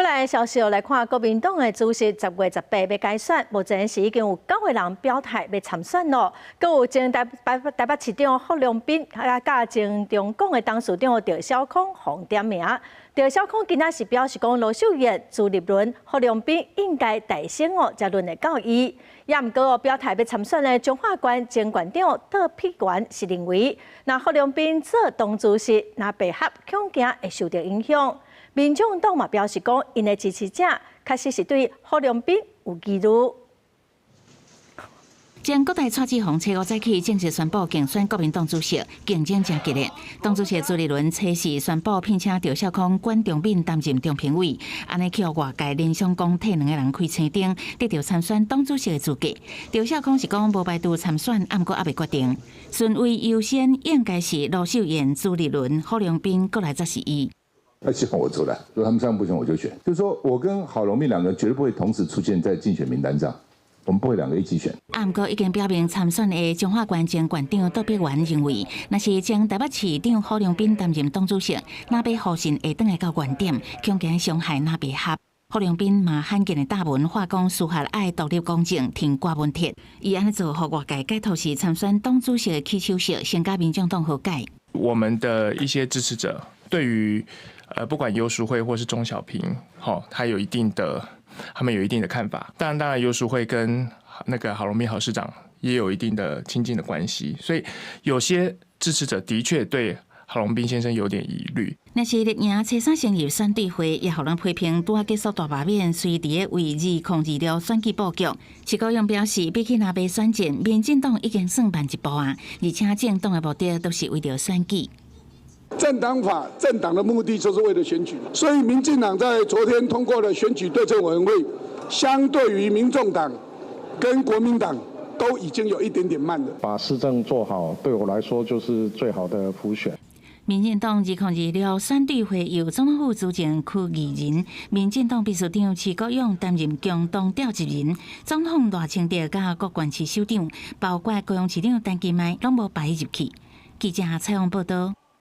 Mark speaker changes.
Speaker 1: 过来消息来看，国民党的主席10月18要改选，目前是已经有9个人表态要参选咯。阁有前台北市长霍良斌，甲前中共的董事长赵少康互点名。赵少康今仔是表示讲，罗秀燕、朱立伦、霍良斌应该大声才轮得到伊。也毋过表态要参选的中华县前县长邓丕元是认为，那霍良斌做党主席，那白合恐惊会受到影响。民众党嘛表示讲，因的支持者确实是对霍良斌有疑虑。
Speaker 2: 前国台蔡志宏初5早起正式宣布竞选国民党主席，竞争真激烈。党主席朱立伦初4宣布聘请赵少康、管中敏担任中评委，安尼去互外界联想讲替2个人开青灯，得到参选党主席的资格。赵少康是讲无排除参选，毋过还未决定。顺位优先应该是罗秀燕、朱立伦、霍良斌，过来则是伊。
Speaker 3: 那希望我出来，如果他们3个不行，我就选。就是说我跟郝龙斌2个人绝对不会同时出现在竞选名单上。我们不会2个一起选。
Speaker 2: 不过已经表明参选的中华县前县长邓丕元认为，若是前台北市长霍良斌担任党主席，那被后信会转来到原点，恐惊伤害那白合。霍良斌嘛罕见的大文化讲司法爱独立公正，挺挂问题。伊安尼做，互外界解读是参选党主席的起手式，先甲民众党和解。
Speaker 4: 我们的一些支持者对于不管游淑慧或是钟小平，他们有一定的看法。当然，游淑慧跟那个郝龙斌郝市长也有一定的亲近的关系，所以有些支持者的确对郝龙斌先生有点疑虑。
Speaker 2: 若是立赢初3成立选对会，也互人批评拄啊结束大罢免，随伫咧为2026选举布局。徐国勇表示，比起若要选战，民进党已经算慢一步啊，而且政党的目的都是为了选举。
Speaker 5: 政党法，政党的目的就是为了选举，所以民进党在昨天通过了选举对策委员会，相对于民众党跟国民党都已经有一点点慢了。
Speaker 6: 把市政做好，对我来说就是最好的普选。
Speaker 2: 民进党2026选对会由总统府主席区议员、民进党秘书长徐国勇担任共同召集人，总统赖清德甲各县市首长，包括高雄市长陈其迈，拢无排入去。记者采访报道。